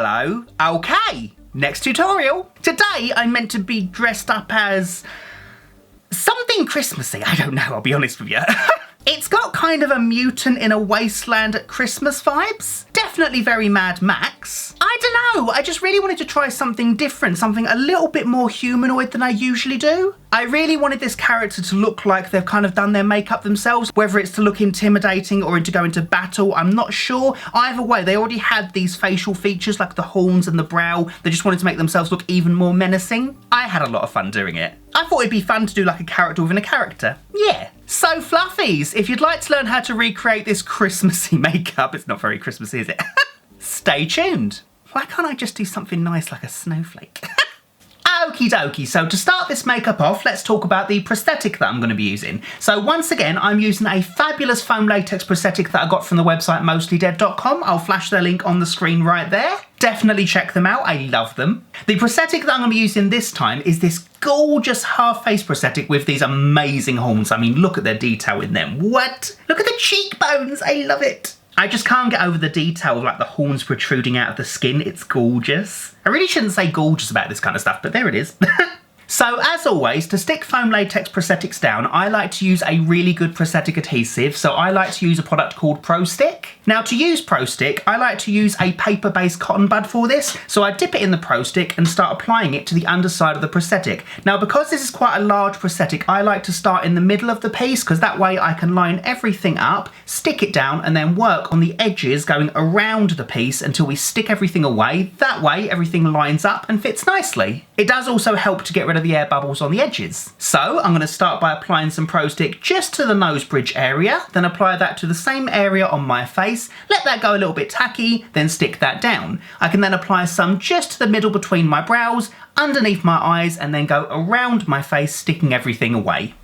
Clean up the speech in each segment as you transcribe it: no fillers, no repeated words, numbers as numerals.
Hello. Okay, next tutorial. Today I'm meant to be dressed up as something Christmassy. I don't know, I'll be honest with you. It's got kind of a mutant in a wasteland at Christmas vibes. Definitely very Mad Max. I don't know, I just really wanted to try something different, something a little bit more humanoid than I usually do. I really wanted this character to look like they've kind of done their makeup themselves, whether it's to look intimidating or to go into battle, I'm not sure. Either way, they already had these facial features like the horns and the brow. They just wanted to make themselves look even more menacing. I had a lot of fun doing it. I thought it'd be fun to do like a character within a character. Yeah. So Fluffies, if you'd like to learn how to recreate this Christmassy makeup, it's not very Christmassy, is it? Stay tuned. Why can't I just do something nice like a snowflake? Okie dokie, so to start this makeup off, let's talk about the prosthetic that I'm going to be using. So once again, I'm using a fabulous foam latex prosthetic that I got from the website mostlydead.com. I'll flash their link on the screen right there. Definitely check them out, I love them. The prosthetic that I'm going to be using this time is this gorgeous half-face prosthetic with these amazing horns. I mean, look at the detail in them. What? Look at the cheekbones, I love it. I just can't get over the detail of like the horns protruding out of the skin. It's gorgeous. I really shouldn't say gorgeous about this kind of stuff, but there it is. So as always, to stick foam latex prosthetics down, I like to use a really good prosthetic adhesive. So I like to use a product called Prosthetic. Now to use Prosthetic, I like to use a paper-based cotton bud for this. So I dip it in the Prosthetic and start applying it to the underside of the prosthetic. Now because this is quite a large prosthetic, I like to start in the middle of the piece because that way I can line everything up, stick it down and then work on the edges going around the piece until we stick everything away. That way everything lines up and fits nicely. It does also help to get rid of the air bubbles on the edges. So I'm going to start by applying some Prosthetic just to the nose bridge area, then apply that to the same area on my face, let that go a little bit tacky, then stick that down. I can then apply some just to the middle between my brows, underneath my eyes, and then go around my face, sticking everything away.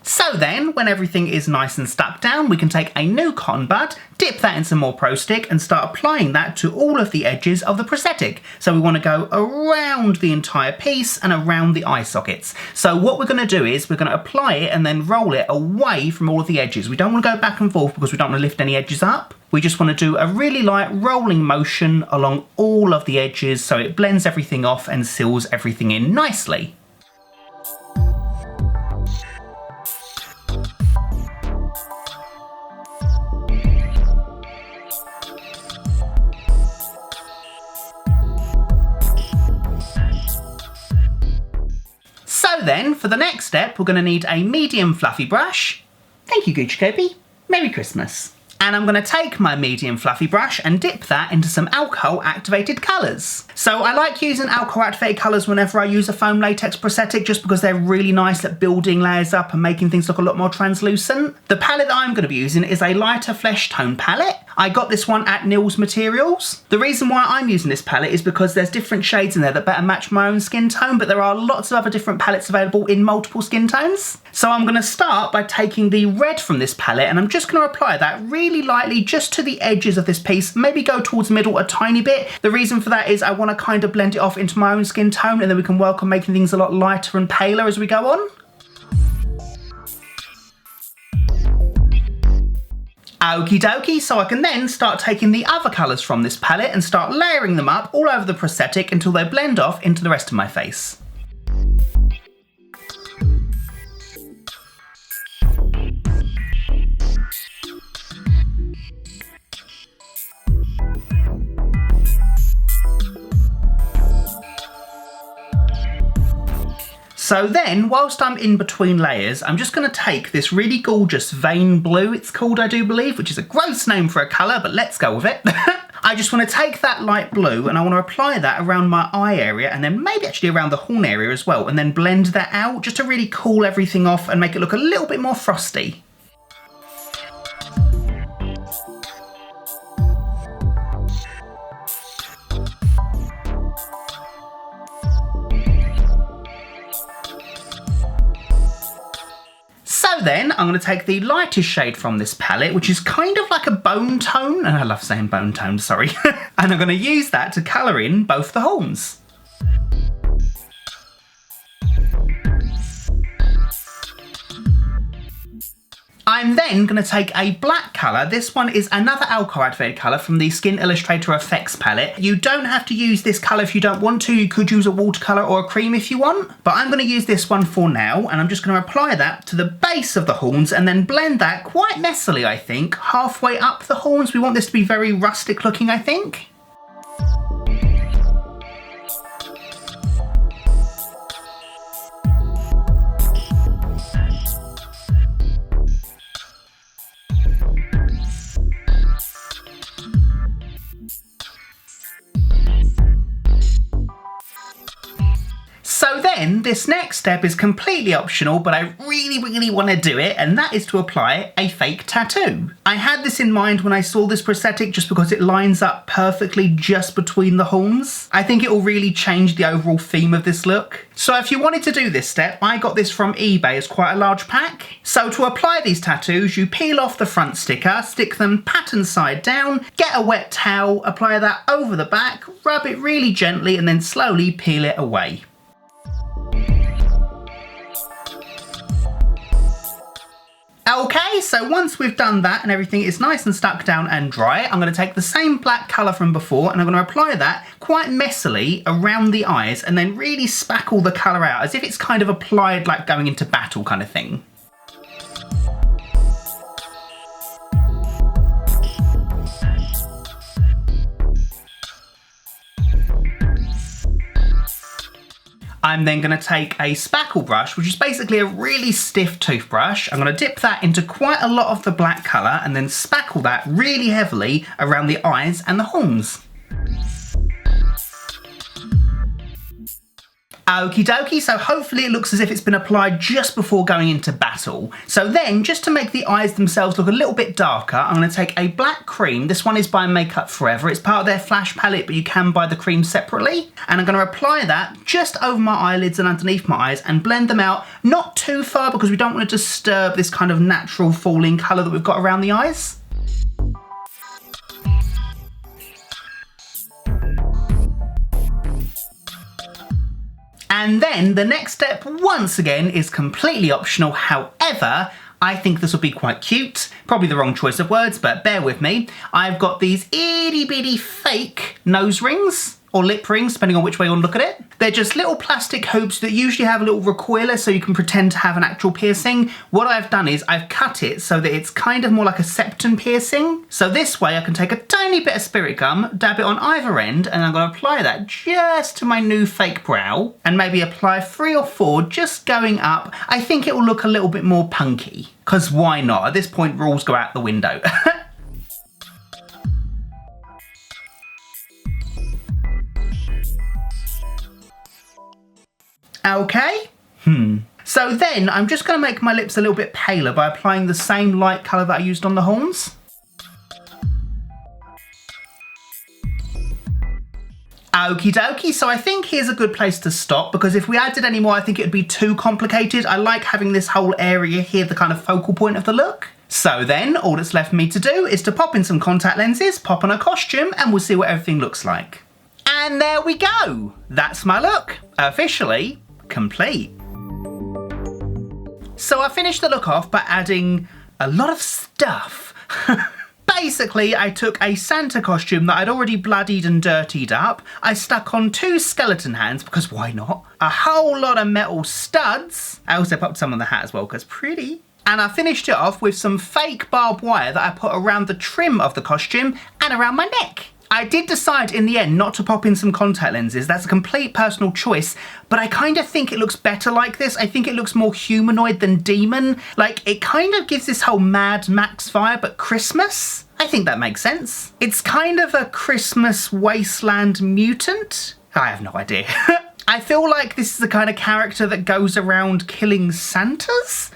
So then, when everything is nice and stuck down, we can take a new cotton bud, dip that in some more Prosthetic and start applying that to all of the edges of the prosthetic. So we want to go around the entire piece and around the eye sockets. So what we're going to do is we're going to apply it and then roll it away from all of the edges. We don't want to go back and forth because we don't want to lift any edges up. We just want to do a really light rolling motion along all of the edges so it blends everything off and seals everything in nicely. So then, for the next step, we're going to need a medium fluffy brush. Thank you, Gucci Kopi. Merry Christmas. And I'm going to take my medium fluffy brush and dip that into some alcohol activated colours. So I like using alcohol activated colours whenever I use a foam latex prosthetic just because they're really nice at building layers up and making things look a lot more translucent. The palette that I'm going to be using is a lighter flesh tone palette. I got this one at Nils Materials. The reason why I'm using this palette is because there's different shades in there that better match my own skin tone, but there are lots of other different palettes available in multiple skin tones. So I'm going to start by taking the red from this palette and I'm just going to apply that really lightly just to the edges of this piece, maybe go towards the middle a tiny bit. The reason for that is I want to kind of blend it off into my own skin tone and then we can work on making things a lot lighter and paler as we go on. Okie dokie, so I can then start taking the other colours from this palette and start layering them up all over the prosthetic until they blend off into the rest of my face. So then, whilst I'm in between layers, I'm just going to take this really gorgeous vein blue, it's called, I do believe, which is a gross name for a colour, but let's go with it. I just want to take that light blue and I want to apply that around my eye area and then maybe actually around the horn area as well, and then blend that out just to really cool everything off and make it look a little bit more frosty. So then I'm going to take the lightest shade from this palette, which is kind of like a bone tone, and I love saying bone tone, sorry, and I'm going to use that to colour in both the horns. I'm then going to take a black colour. This one is another alcohol activated colour from the Skin Illustrator Effects palette. You don't have to use this colour if you don't want to. You could use a watercolour or a cream if you want. But I'm going to use this one for now, and I'm just going to apply that to the base of the horns and then blend that quite messily, I think, halfway up the horns. We want this to be very rustic looking, I think. So then, this next step is completely optional, but I really want to do it, and that is to apply a fake tattoo. I had this in mind when I saw this prosthetic just because it lines up perfectly just between the horns. I think it will really change the overall theme of this look. So if you wanted to do this step, I got this from eBay as quite a large pack. So to apply these tattoos, you peel off the front sticker, stick them pattern side down, get a wet towel, apply that over the back, rub it really gently, and then slowly peel it away. Okay, so once we've done that and everything is nice and stuck down and dry, I'm going to take the same black colour from before and I'm going to apply that quite messily around the eyes and then really spackle the colour out as if it's kind of applied like going into battle kind of thing. I'm then going to take a spackle brush, which is basically a really stiff toothbrush. I'm going to dip that into quite a lot of the black colour and then spackle that really heavily around the eyes and the horns. Okie dokie, so hopefully it looks as if it's been applied just before going into battle. So then, just to make the eyes themselves look a little bit darker, I'm going to take a black cream. This one is by Makeup Forever. It's part of their Flash palette, but you can buy the cream separately. And I'm going to apply that just over my eyelids and underneath my eyes and blend them out, not too far because we don't want to disturb this kind of natural falling colour that we've got around the eyes. And then the next step, once again, is completely optional. However, I think this will be quite cute. Probably the wrong choice of words, but bear with me. I've got these itty bitty fake nose rings, or lip rings, depending on which way you want to look at it. They're just little plastic hoops that usually have a little recoiler so you can pretend to have an actual piercing. What I've done is I've cut it so that it's kind of more like a septum piercing. So this way I can take a tiny bit of spirit gum, dab it on either end, and I'm going to apply that just to my new fake brow, and maybe apply 3 or 4 just going up. I think it will look a little bit more punky, because why not? At this point, rules go out the window. Okay. So then I'm just going to make my lips a little bit paler by applying the same light colour that I used on the horns. Okie dokie, so I think here's a good place to stop because if we added any more I think it would be too complicated. I like having this whole area here the kind of focal point of the look. So then all that's left for me to do is to pop in some contact lenses, pop on a costume, and we'll see what everything looks like. And there we go! That's my look, officially complete. So I finished the look off by adding a lot of stuff. Basically, I took a Santa costume that I'd already bloodied and dirtied up. I stuck on 2 skeleton hands, because why not? A whole lot of metal studs. I also popped some on the hat as well, because pretty. And I finished it off with some fake barbed wire that I put around the trim of the costume and around my neck. I did decide in the end not to pop in some contact lenses. That's a complete personal choice, but I kind of think it looks better like this. I think it looks more humanoid than demon. Like, it kind of gives this whole Mad Max vibe, but Christmas? I think that makes sense. It's kind of a Christmas wasteland mutant? I have no idea. I feel like this is the kind of character that goes around killing Santas?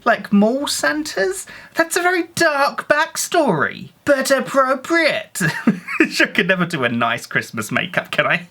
Like mall Santas? That's a very dark backstory, but appropriate. I could never do a nice Christmas makeup, can I?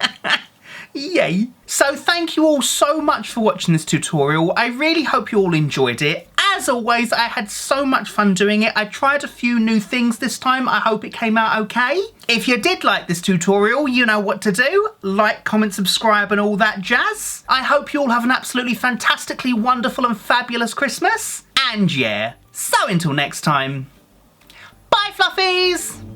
Yay. So thank you all so much for watching this tutorial. I really hope you all enjoyed it. As always, I had so much fun doing it. I tried a few new things this time. I hope it came out okay. If you did like this tutorial, you know what to do. Like, comment, subscribe and all that jazz. I hope you all have an absolutely fantastically wonderful and fabulous Christmas. And yeah, so until next time, bye Fluffies!